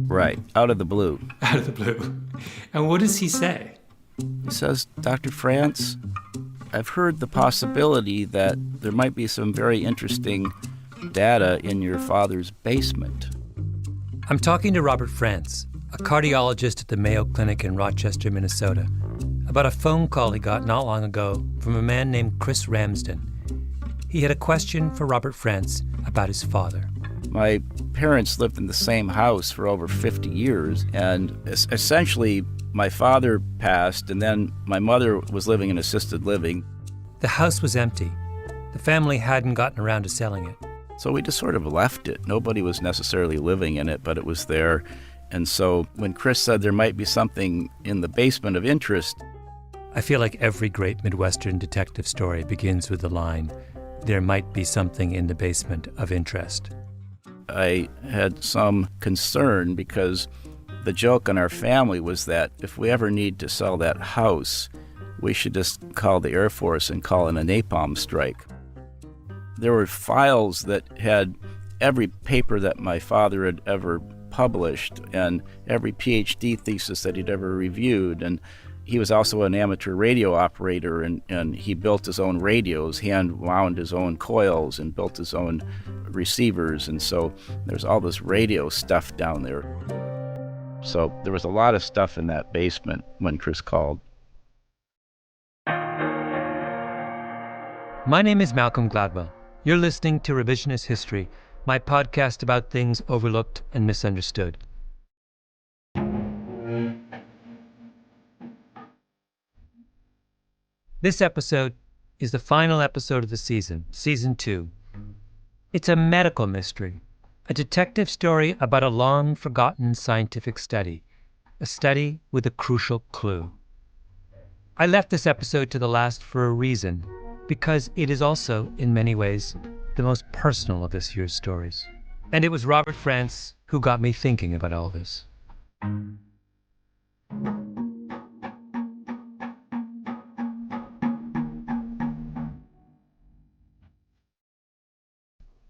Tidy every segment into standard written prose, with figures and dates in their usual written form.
Right, out of the blue. Out of the blue. And what does he say? He says, Dr. France, I've heard the possibility that there might be some very interesting data in your father's basement. I'm talking to Robert France, a cardiologist at the Mayo Clinic in Rochester, Minnesota, about a phone call he got not long ago from a man named Chris Ramsden. He had a question for Robert France about his father. My parents lived in the same house for over 50 years, and essentially my father passed, and then my mother was living in assisted living. The house was empty. The family hadn't gotten around to selling it. So we just sort of left it. Nobody was necessarily living in it, but it was there. And so when Chris said there might be something in the basement of interest... I feel like every great Midwestern detective story begins with the line, "There might be something in the basement of interest." I had some concern because the joke in our family was that if we ever need to sell that house, we should just call the Air Force and call in a napalm strike. There were files that had every paper that my father had ever published and every PhD thesis that he'd ever reviewed. And he was also an amateur radio operator, and he built his own radios, hand wound his own coils, and built his own receivers. And so there's all this radio stuff down there. So there was a lot of stuff in that basement when Chris called. My name is Malcolm Gladwell. You're listening to Revisionist History, my podcast about things overlooked and misunderstood. This episode is the final episode of the season, Season 2. It's a medical mystery, a detective story about a long-forgotten scientific study, a study with a crucial clue. I left this episode to the last for a reason, because it is also, in many ways, the most personal of this year's stories. And it was Robert France who got me thinking about all this.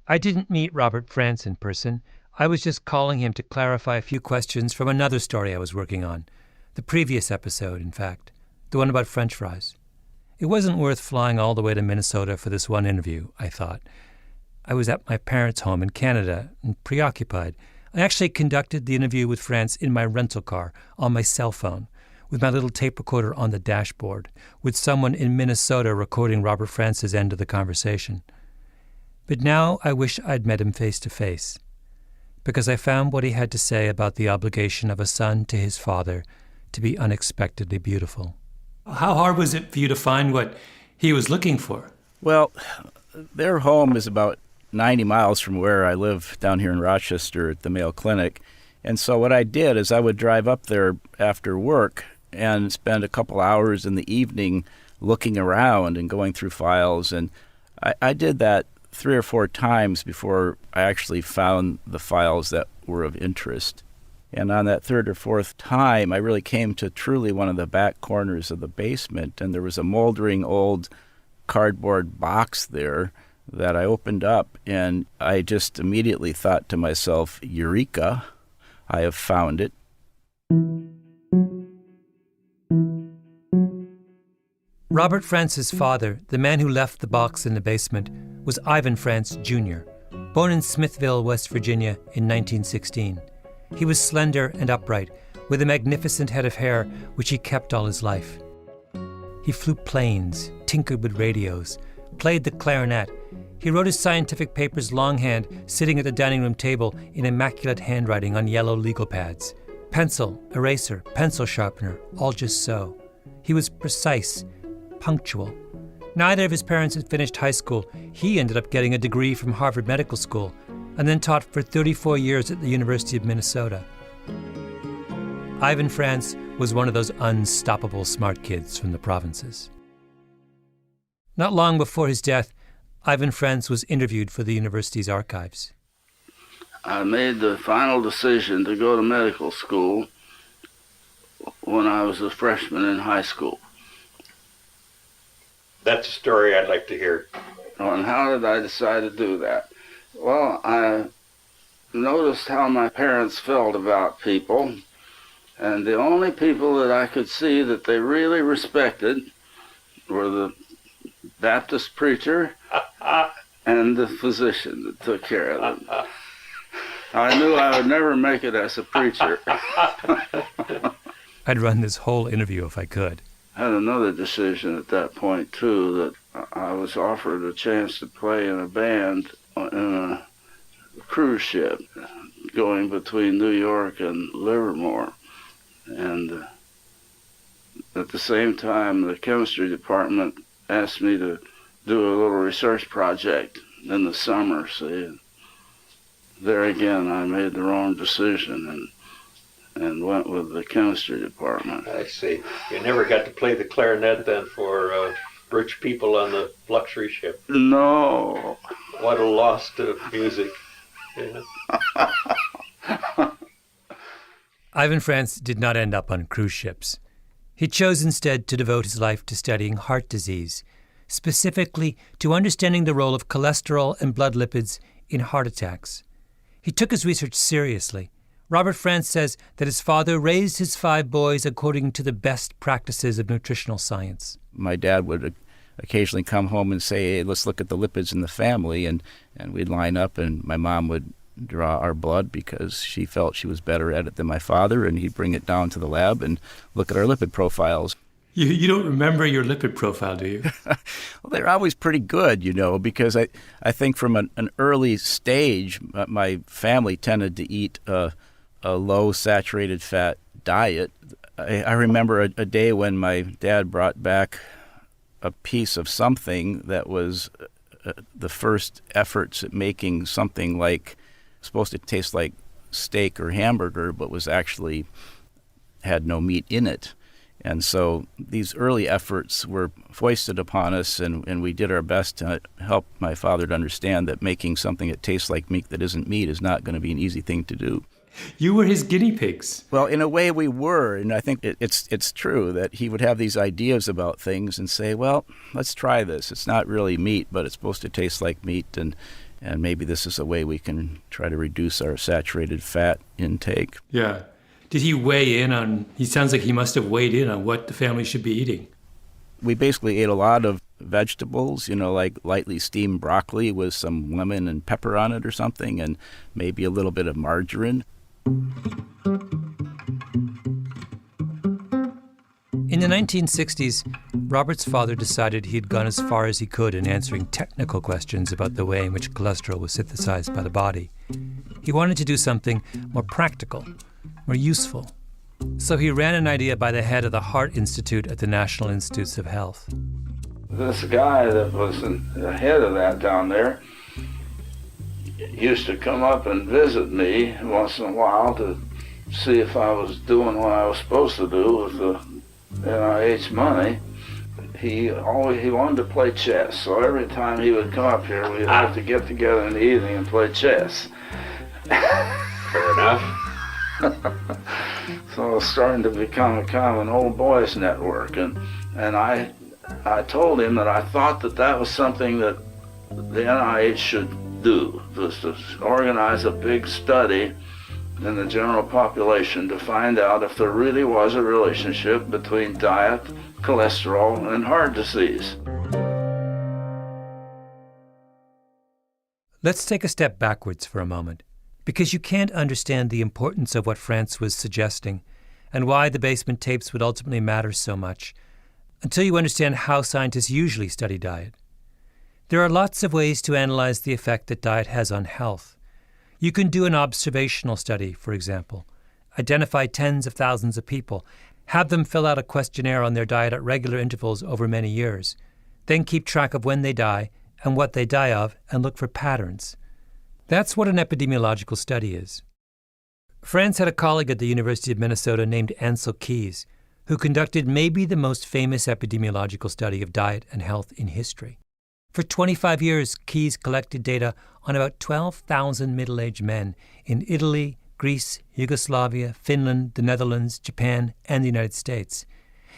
I didn't meet Robert France in person. I was just calling him to clarify a few questions from another story I was working on. The previous episode, in fact. The one about French fries. It wasn't worth flying all the way to Minnesota for this one interview, I thought. I was at my parents' home in Canada and preoccupied. I actually conducted the interview with France in my rental car, on my cell phone, with my little tape recorder on the dashboard, with someone in Minnesota recording Robert France's end of the conversation. But now I wish I'd met him face to face, because I found what he had to say about the obligation of a son to his father to be unexpectedly beautiful. How hard was it for you to find what he was looking for? Well, their home is about 90 miles from where I live down here in Rochester at the Mayo Clinic. And so what I did is I would drive up there after work and spend a couple hours in the evening looking around and going through files. And I did that 3 or 4 times before I actually found the files that were of interest. And on that 3rd or 4th time, I really came to truly one of the back corners of the basement, and there was a moldering old cardboard box there that I opened up, and I just immediately thought to myself, Eureka, I have found it. Robert France's father, the man who left the box in the basement, was Ivan France Jr., born in Smithville, West Virginia in 1916. He was slender and upright, with a magnificent head of hair which he kept all his life. He flew planes, tinkered with radios, played the clarinet. He wrote his scientific papers longhand, sitting at the dining room table in immaculate handwriting on yellow legal pads. Pencil, eraser, pencil sharpener, all just so. He was precise, punctual. Neither of his parents had finished high school. He ended up getting a degree from Harvard Medical School, and then taught for 34 years at the University of Minnesota. Ivan France was one of those unstoppable smart kids from the provinces. Not long before his death, Ivan France was interviewed for the university's archives. I made the final decision to go to medical school when I was a freshman in high school. That's a story I'd like to hear. And how did I decide to do that? Well, I noticed how my parents felt about people, and the only people that I could see that they really respected were the Baptist preacher and the physician that took care of them. I knew I would never make it as a preacher. I'd run this whole interview if I could. I had another decision at that point, too, that I was offered a chance to play in a band in a cruise ship going between New York and Livermore. And at the same time, the chemistry department asked me to do a little research project in the summer. See, there again, I made the wrong decision and went with the chemistry department. I see. You never got to play the clarinet then for rich people on the luxury ship. No. What a loss to music. Yeah. Ivan Frantz did not end up on cruise ships. He chose instead to devote his life to studying heart disease, specifically to understanding the role of cholesterol and blood lipids in heart attacks. He took his research seriously. Robert Frantz says that his father raised his 5 boys according to the best practices of nutritional science. My dad would occasionally come home and say, hey, let's look at the lipids in the family, and we'd line up, and my mom would draw our blood because she felt she was better at it than my father, and he'd bring it down to the lab and look at our lipid profiles. You don't remember your lipid profile, do you? Well, they're always pretty good, because I think from an early stage, my family tended to eat a low saturated fat diet. I remember a day when my dad brought back a piece of something that was the first efforts at making something like, supposed to taste like steak or hamburger, but was actually had no meat in it. And so these early efforts were foisted upon us, and we did our best to help my father to understand that making something that tastes like meat that isn't meat is not going to be an easy thing to do. You were his guinea pigs. Well, in a way we were, and I think it's true that he would have these ideas about things and say, well, let's try this. It's not really meat, but it's supposed to taste like meat, and maybe this is a way we can try to reduce our saturated fat intake. Yeah. Did he weigh in on, he sounds like he must have weighed in on what the family should be eating. We basically ate a lot of vegetables, like lightly steamed broccoli with some lemon and pepper on it or something, and maybe a little bit of margarine. In the 1960s, Robert's father decided he'd gone as far as he could in answering technical questions about the way in which cholesterol was synthesized by the body. He wanted to do something more practical, more useful. So he ran an idea by the head of the Heart Institute at the National Institutes of Health. This guy that was the head of that down there used to come up and visit me once in a while to see if I was doing what I was supposed to do with the NIH money. He wanted to play chess, so every time he would come up here, we'd have to get together in the evening and play chess. Fair enough. So it was starting to become a kind of an old boys network, and I told him that I thought that was something that the NIH should do, was to organize a big study in the general population to find out if there really was a relationship between diet, cholesterol, and heart disease. Let's take a step backwards for a moment, because you can't understand the importance of what Frantz was suggesting and why the basement tapes would ultimately matter so much until you understand how scientists usually study diet. There are lots of ways to analyze the effect that diet has on health. You can do an observational study, for example, identify tens of thousands of people, have them fill out a questionnaire on their diet at regular intervals over many years, then keep track of when they die and what they die of and look for patterns. That's what an epidemiological study is. Frantz had a colleague at the University of Minnesota named Ansel Keys, who conducted maybe the most famous epidemiological study of diet and health in history. For 25 years, Keys collected data on about 12,000 middle-aged men in Italy, Greece, Yugoslavia, Finland, the Netherlands, Japan, and the United States.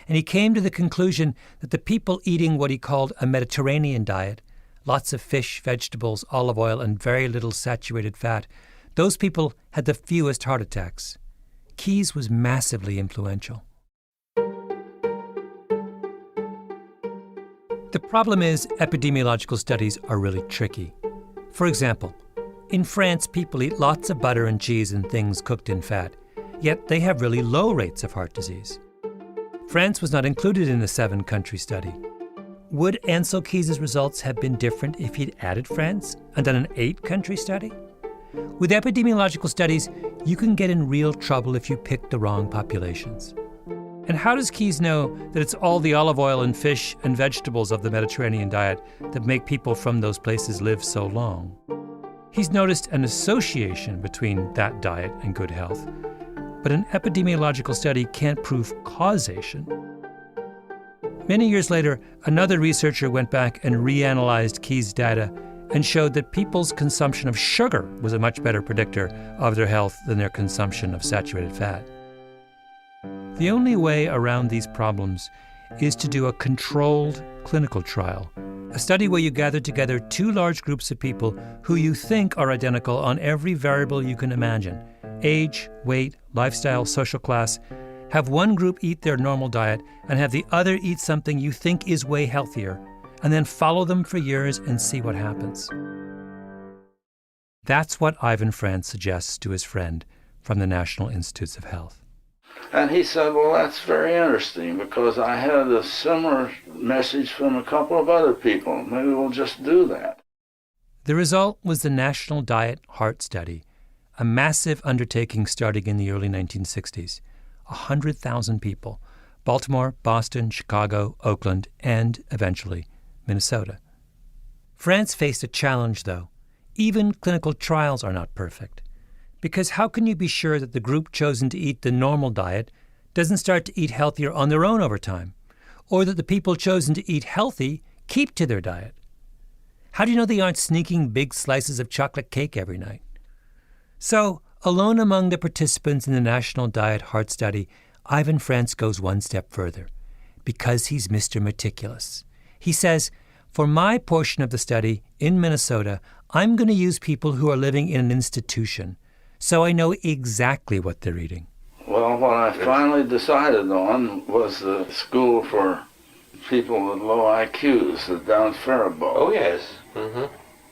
And he came to the conclusion that the people eating what he called a Mediterranean diet lots of fish, vegetables, olive oil, and very little saturated fat, those people had the fewest heart attacks. Keyes was massively influential. The problem is epidemiological studies are really tricky. For example, in France, people eat lots of butter and cheese and things cooked in fat, yet they have really low rates of heart disease. France was not included in the 7-country study. Would Ancel Keyes' results have been different if he'd added France and done an 8-country study? With epidemiological studies, you can get in real trouble if you pick the wrong populations. And how does Keyes know that it's all the olive oil and fish and vegetables of the Mediterranean diet that make people from those places live so long? He's noticed an association between that diet and good health, but an epidemiological study can't prove causation. Many years later, another researcher went back and reanalyzed Keyes' data and showed that people's consumption of sugar was a much better predictor of their health than their consumption of saturated fat. The only way around these problems is to do a controlled clinical trial, a study where you gather together 2 large groups of people who you think are identical on every variable you can imagine: age, weight, lifestyle, social class. Have one group eat their normal diet and have the other eat something you think is way healthier, and then follow them for years and see what happens. That's what Ivan France suggests to his friend from the National Institutes of Health. And he said, well, that's very interesting because I had a similar message from a couple of other people. Maybe we'll just do that. The result was the National Diet Heart Study, a massive undertaking starting in the early 1960s. 100,000 people: Baltimore, Boston, Chicago, Oakland, and, eventually, Minnesota. France faced a challenge, though. Even clinical trials are not perfect. Because how can you be sure that the group chosen to eat the normal diet doesn't start to eat healthier on their own over time? Or that the people chosen to eat healthy keep to their diet? How do you know they aren't sneaking big slices of chocolate cake every night? So, alone among the participants in the National Diet Heart Study, Ivan France goes one step further, because he's Mr. Meticulous. He says, for my portion of the study in Minnesota, I'm going to use people who are living in an institution, so I know exactly what they're eating. Well, what I finally decided on was the school for people with low IQs, the Down Faribault. Oh, yes. Mm-hmm.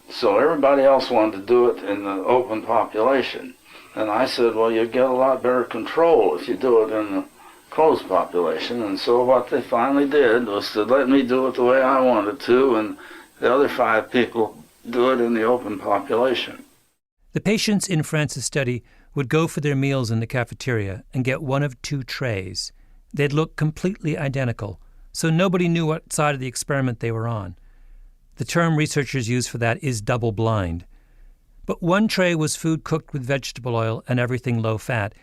So everybody else wanted to do it in the open population. And I said, well, you get a lot better control if you do it in the closed population. And so what they finally did was to let me do it the way I wanted to, and the other 5 people do it in the open population. The patients in France's study would go for their meals in the cafeteria and get one of 2 trays. They'd look completely identical, so nobody knew what side of the experiment they were on. The term researchers use for that is double-blind. But one tray was food cooked with vegetable oil and everything low-fat.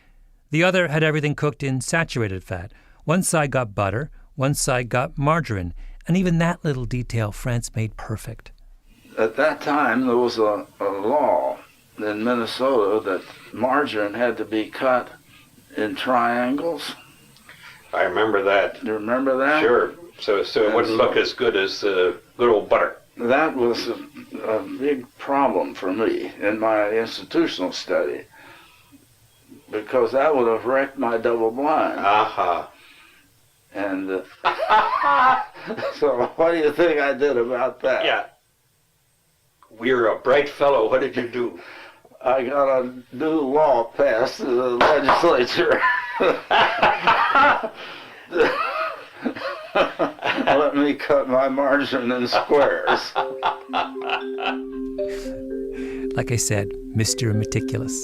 The other had everything cooked in saturated fat. One side got butter, one side got margarine, and even that little detail France made perfect. At that time, there was a law in Minnesota that margarine had to be cut in triangles. I remember that. Do you remember that? Sure. So it wouldn't look as good as good old butter. That was a big problem for me in my institutional study, because that would have wrecked my double blind. Aha. And so what do you think I did about that? Yeah. You're a bright fellow. What did you do? I got a new law passed in the legislature. Let me cut my margarine in squares. Like I said, Mr. Meticulous.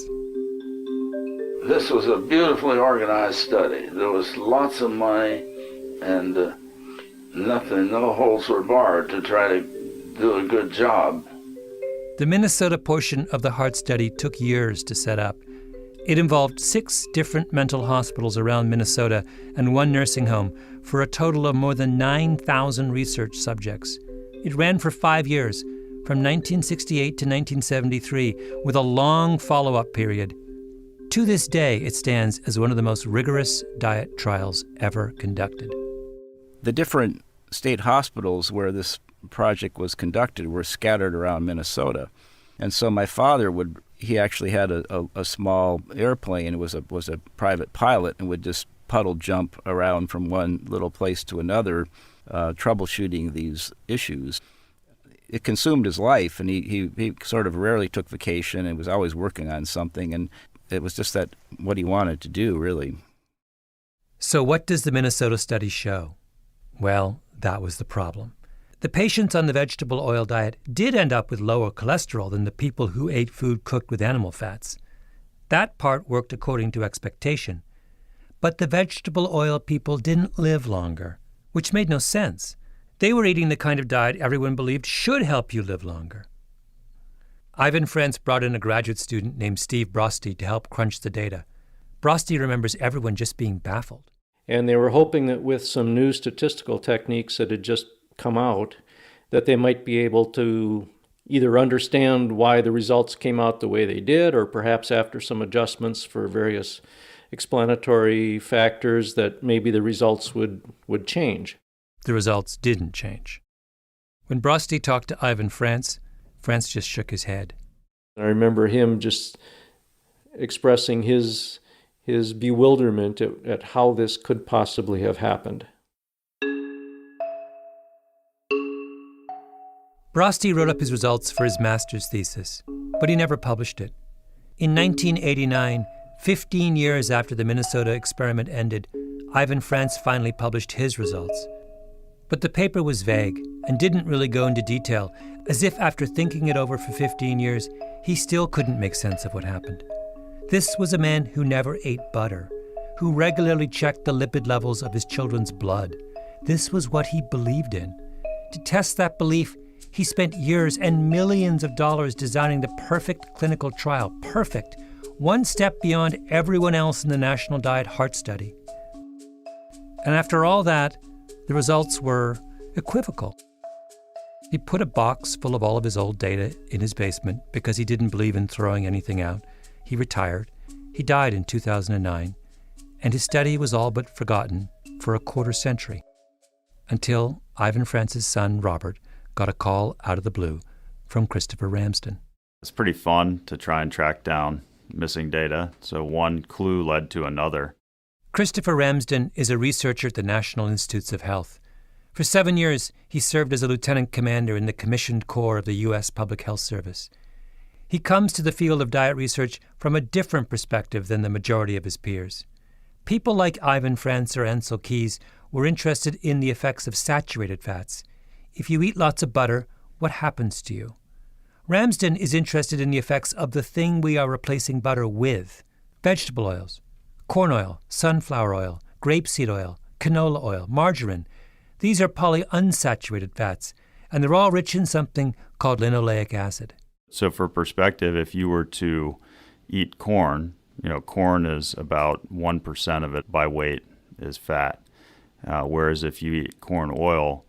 This was a beautifully organized study. There was lots of money and no holes were barred to try to do a good job. The Minnesota portion of the heart study took years to set up. It involved 6 different mental hospitals around Minnesota and 1 nursing home for a total of more than 9,000 research subjects. It ran for 5 years, from 1968 to 1973, with a long follow-up period. To this day, it stands as one of the most rigorous diet trials ever conducted. The different state hospitals where this project was conducted were scattered around Minnesota. And so my father he actually had a small airplane. It was a private pilot and would just puddle jump around from one little place to another, troubleshooting these issues. It consumed his life, and he sort of rarely took vacation and was always working on something, and it was just that what he wanted to do, really. So what does the Minnesota study show? Well, that was the problem. The patients on the vegetable oil diet did end up with lower cholesterol than the people who ate food cooked with animal fats. That part worked according to expectation. But the vegetable oil people didn't live longer, which made no sense. They were eating the kind of diet everyone believed should help you live longer. Ivan Frantz brought in a graduate student named Steve Broste to help crunch the data. Broste remembers everyone just being baffled. And they were hoping that with some new statistical techniques that had just come out, that they might be able to either understand why the results came out the way they did, or perhaps after some adjustments for various explanatory factors that maybe the results would change. The results didn't change. When Broste talked to Ivan Frantz, Frantz just shook his head. I remember him just expressing his bewilderment at how this could possibly have happened. Broste wrote up his results for his master's thesis, but he never published it. In 1989, 15 years after the Minnesota experiment ended, Ivan Frantz finally published his results. But the paper was vague and didn't really go into detail, as if after thinking it over for 15 years, he still couldn't make sense of what happened. This was a man who never ate butter, who regularly checked the lipid levels of his children's blood. This was what he believed in. To test that belief, he spent years and millions of dollars designing the perfect clinical trial. Perfect. One step beyond everyone else in the National Diet Heart Study. And after all that, the results were equivocal. He put a box full of all of his old data in his basement because he didn't believe in throwing anything out. He retired. He died in 2009. And his study was all but forgotten for a quarter century. Until Ivan Frantz's son, Robert, got a call out of the blue from Christopher Ramsden. It's pretty fun to try and track down missing data, so one clue led to another. Christopher Ramsden is a researcher at the National Institutes of Health. For 7 years, he served as a lieutenant commander in the commissioned corps of the U.S. Public Health Service. He comes to the field of diet research from a different perspective than the majority of his peers. People like Ivan Frantz or Ansel Keys were interested in the effects of saturated fats. If you eat lots of butter, what happens to you? Ramsden is interested in the effects of the thing we are replacing butter with: vegetable oils, corn oil, sunflower oil, grapeseed oil, canola oil, margarine. These are polyunsaturated fats, and they're all rich in something called linoleic acid. So for perspective, if you were to eat corn, corn is about 1% of it by weight is fat. Whereas if you eat corn oil,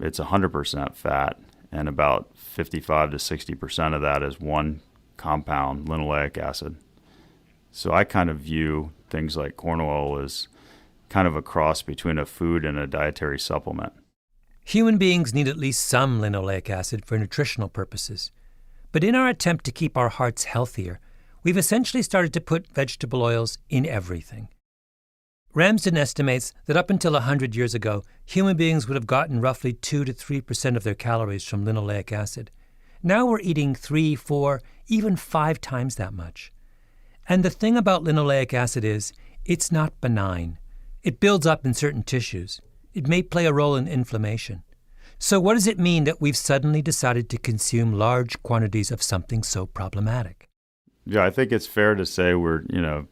it's 100% fat, and about 55 to 60% of that is one compound, linoleic acid. So I kind of view things like corn oil as kind of a cross between a food and a dietary supplement. Human beings need at least some linoleic acid for nutritional purposes. But in our attempt to keep our hearts healthier, we've essentially started to put vegetable oils in everything. Ramsden estimates that up until 100 years ago, human beings would have gotten roughly 2 to 3% of their calories from linoleic acid. Now we're eating 3, 4, even 5 times that much. And the thing about linoleic acid is, it's not benign. It builds up in certain tissues. It may play a role in inflammation. So what does it mean that we've suddenly decided to consume large quantities of something so problematic? Yeah, I think it's fair to say we're,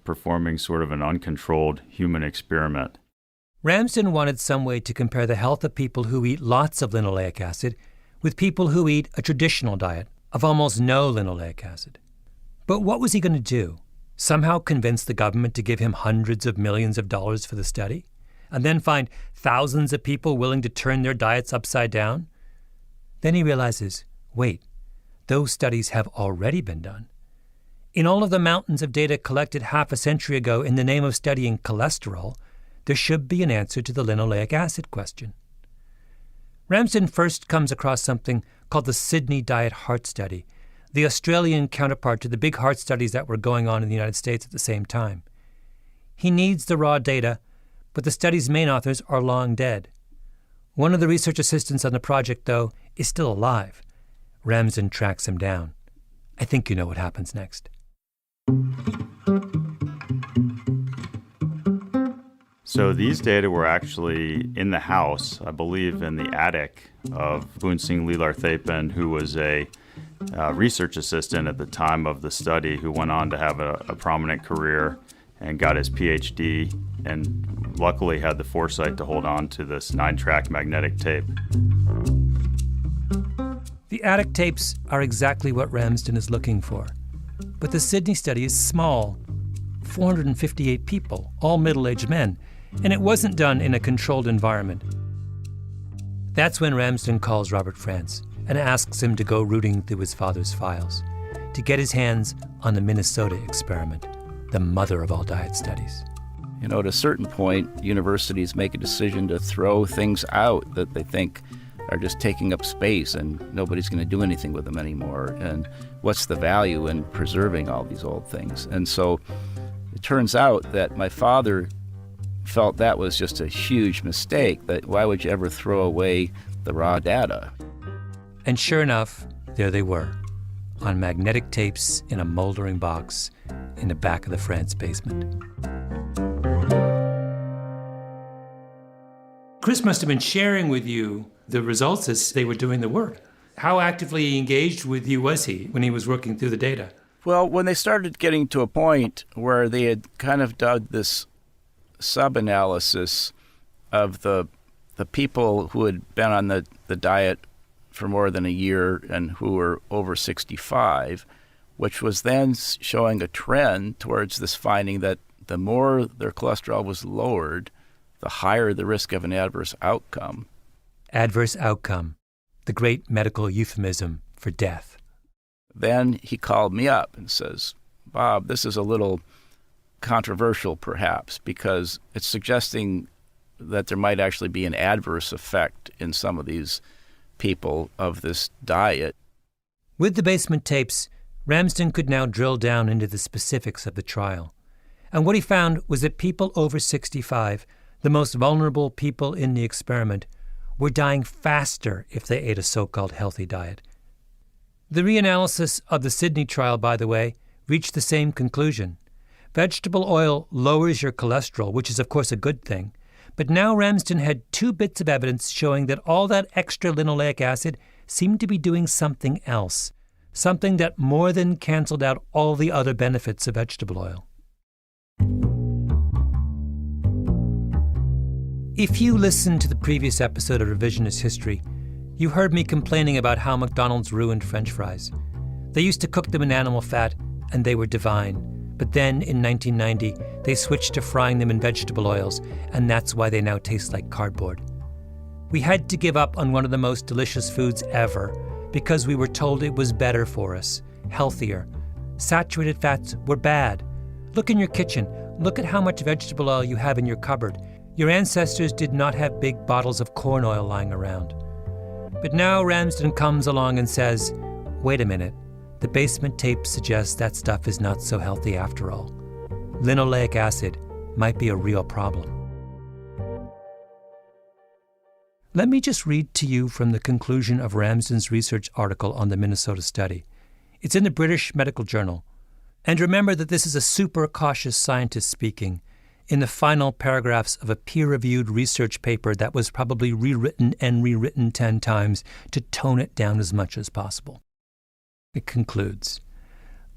performing sort of an uncontrolled human experiment. Ramsden wanted some way to compare the health of people who eat lots of linoleic acid with people who eat a traditional diet of almost no linoleic acid. But what was he going to do? Somehow convince the government to give him hundreds of millions of dollars for the study? And then find thousands of people willing to turn their diets upside down? Then he realizes, wait, those studies have already been done. In all of the mountains of data collected half a century ago in the name of studying cholesterol, there should be an answer to the linoleic acid question. Ramsden first comes across something called the Sydney Diet Heart Study, the Australian counterpart to the big heart studies that were going on in the United States at the same time. He needs the raw data, but the study's main authors are long dead. One of the research assistants on the project, though, is still alive. Ramsden tracks him down. I think you know what happens next. So these data were actually in the house, I believe in the attic of Boonsing Leelar-Thapin, who was a research assistant at the time of the study, who went on to have a prominent career and got his PhD, and luckily had the foresight to hold on to this 9-track magnetic tape. The attic tapes are exactly what Ramsden is looking for. But the Sydney study is small, 458 people, all middle-aged men, and it wasn't done in a controlled environment. That's when Ramsden calls Robert France and asks him to go rooting through his father's files to get his hands on the Minnesota experiment, the mother of all diet studies. You know, at a certain point, universities make a decision to throw things out that they think are just taking up space and nobody's going to do anything with them anymore. And what's the value in preserving all these old things? And so it turns out that my father felt that was just a huge mistake, that why would you ever throw away the raw data? And sure enough, there they were, on magnetic tapes in a moldering box in the back of the France basement. Chris must have been sharing with you the results as they were doing the work. How actively engaged with you was he when he was working through the data? Well, when they started getting to a point where they had kind of done this sub-analysis of the people who had been on the diet for more than a year and who were over 65, which was then showing a trend towards this finding that the more their cholesterol was lowered, the higher the risk of an adverse outcome. Adverse outcome, the great medical euphemism for death. Then he called me up and says, Bob, this is a little controversial perhaps, because it's suggesting that there might actually be an adverse effect in some of these people of this diet. With the basement tapes, Ramsden could now drill down into the specifics of the trial. And what he found was that people over 65, the most vulnerable people in the experiment, were dying faster if they ate a so-called healthy diet. The reanalysis of the Sydney trial, by the way, reached the same conclusion. Vegetable oil lowers your cholesterol, which is of course a good thing, but now Ramsden had 2 bits of evidence showing that all that extra linoleic acid seemed to be doing something else, something that more than canceled out all the other benefits of vegetable oil. If you listened to the previous episode of Revisionist History, you heard me complaining about how McDonald's ruined French fries. They used to cook them in animal fat, and they were divine. But then, in 1990, they switched to frying them in vegetable oils, and that's why they now taste like cardboard. We had to give up on one of the most delicious foods ever because we were told it was better for us, healthier. Saturated fats were bad. Look in your kitchen. Look at how much vegetable oil you have in your cupboard. Your ancestors did not have big bottles of corn oil lying around. But now Ramsden comes along and says, wait a minute, the basement tape suggests that stuff is not so healthy after all. Linoleic acid might be a real problem. Let me just read to you from the conclusion of Ramsden's research article on the Minnesota study. It's in the British Medical Journal. And remember that this is a super cautious scientist speaking, in the final paragraphs of a peer-reviewed research paper that was probably rewritten and rewritten 10 times to tone it down as much as possible. It concludes,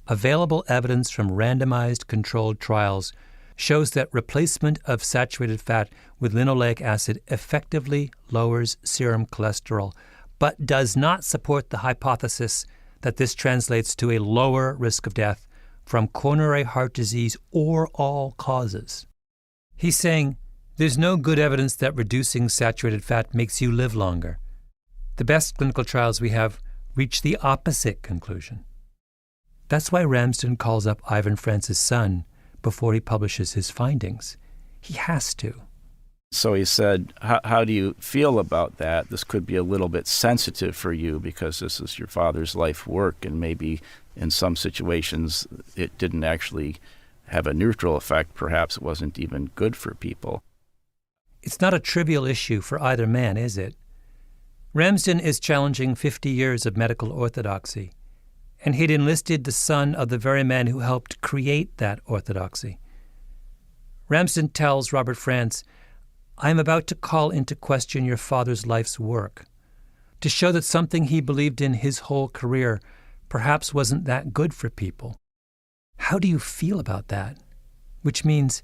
available evidence from randomized controlled trials shows that replacement of saturated fat with linoleic acid effectively lowers serum cholesterol, but does not support the hypothesis that this translates to a lower risk of death from coronary heart disease or all causes. He's saying there's no good evidence that reducing saturated fat makes you live longer. The best clinical trials we have reach the opposite conclusion. That's why Ramsden calls up Ivan France's son before he publishes his findings. He has to. So he said, how do you feel about that? This could be a little bit sensitive for you because this is your father's life work, and maybe in some situations it didn't actually have a neutral effect. Perhaps it wasn't even good for people. It's not a trivial issue for either man, is it? Ramsden is challenging 50 years of medical orthodoxy, and he'd enlisted the son of the very man who helped create that orthodoxy. Ramsden tells Robert Frantz, "I am about to call into question your father's life's work, to show that something he believed in his whole career perhaps wasn't that good for people. How do you feel about that?" Which means,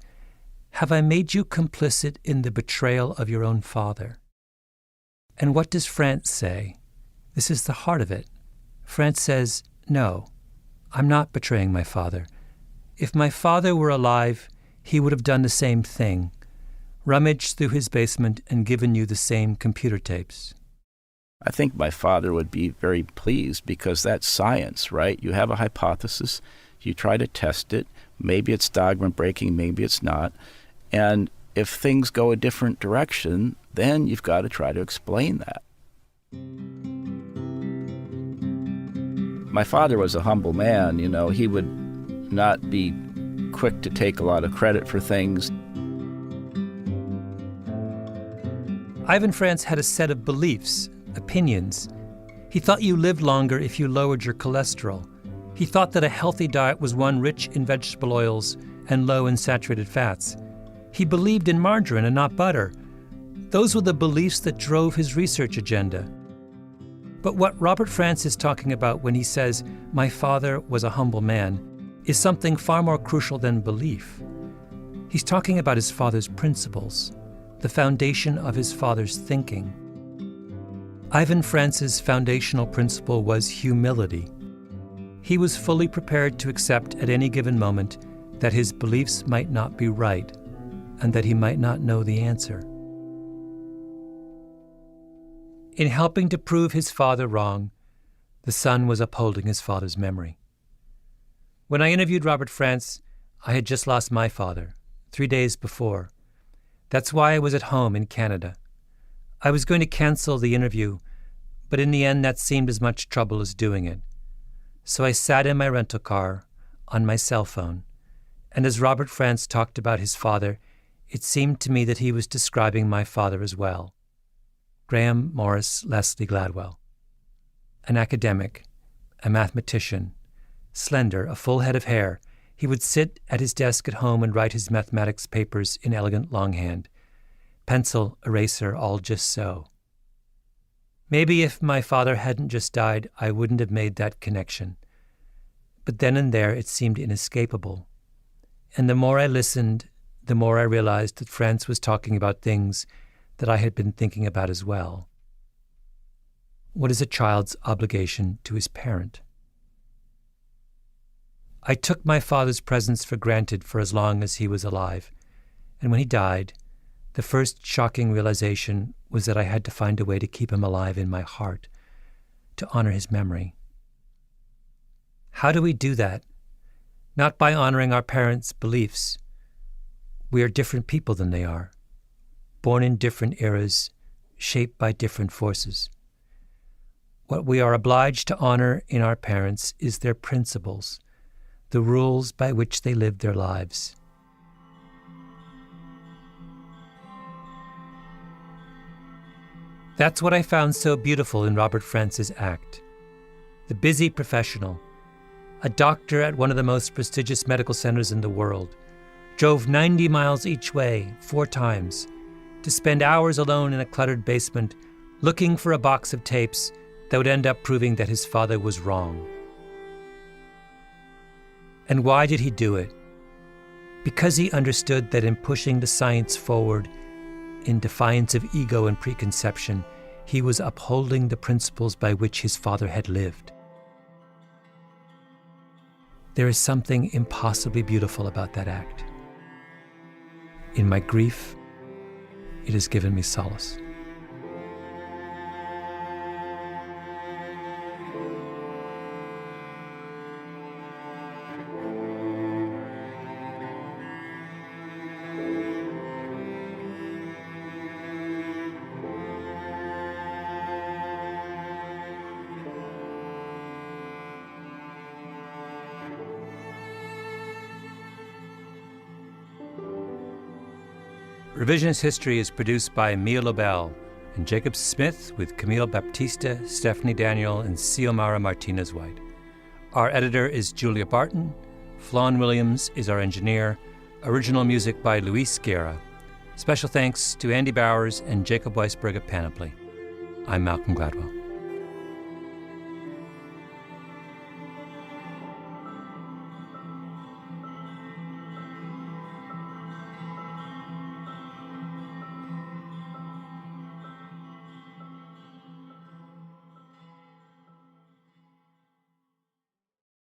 have I made you complicit in the betrayal of your own father? And what does Frantz say? This is the heart of it. Frantz says, no, I'm not betraying my father. If my father were alive, he would have done the same thing, rummaged through his basement and given you the same computer tapes. I think my father would be very pleased because that's science, right? You have a hypothesis, you try to test it, maybe it's dogma breaking, maybe it's not, and if things go a different direction, then you've got to try to explain that. My father was a humble man, he would not be quick to take a lot of credit for things. Ivan Frantz had a set of beliefs, opinions. He thought you lived longer if you lowered your cholesterol. He thought that a healthy diet was one rich in vegetable oils and low in saturated fats. He believed in margarine and not butter. Those were the beliefs that drove his research agenda. But what Robert Frantz is talking about when he says, "My father was a humble man," is something far more crucial than belief. He's talking about his father's principles, the foundation of his father's thinking. Ivan Frantz's foundational principle was humility. He was fully prepared to accept at any given moment that his beliefs might not be right and that he might not know the answer. In helping to prove his father wrong, the son was upholding his father's memory. When I interviewed Robert Frantz, I had just lost my father, 3 days before. That's why I was at home in Canada. I was going to cancel the interview, but in the end that seemed as much trouble as doing it. So I sat in my rental car, on my cell phone, and as Robert Frantz talked about his father, it seemed to me that he was describing my father as well. Graham Morris Leslie Gladwell. An academic, a mathematician, slender, a full head of hair, he would sit at his desk at home and write his mathematics papers in elegant longhand. Pencil, eraser, all just so. Maybe if my father hadn't just died, I wouldn't have made that connection. But then and there it seemed inescapable. And the more I listened, the more I realized that Frantz was talking about things that I had been thinking about as well. What is a child's obligation to his parent? I took my father's presence for granted for as long as he was alive, and when he died, the first shocking realization was that I had to find a way to keep him alive in my heart, to honor his memory. How do we do that? Not by honoring our parents' beliefs. We are different people than they are, born in different eras, shaped by different forces. What we are obliged to honor in our parents is their principles, the rules by which they lived their lives. That's what I found so beautiful in Robert Frantz's act. The busy professional, a doctor at one of the most prestigious medical centers in the world, drove 90 miles each way 4 times to spend hours alone in a cluttered basement looking for a box of tapes that would end up proving that his father was wrong. And why did he do it? Because he understood that in pushing the science forward, in defiance of ego and preconception, he was upholding the principles by which his father had lived. There is something impossibly beautiful about that act. In my grief, it has given me solace. Revisionist History is produced by Mia Lobel and Jacob Smith with Camille Baptista, Stephanie Daniel, and Xiomara Martinez-White. Our editor is Julia Barton. Flawn Williams is our engineer. Original music by Luis Guerra. Special thanks to Andy Bowers and Jacob Weisberg at Panoply. I'm Malcolm Gladwell.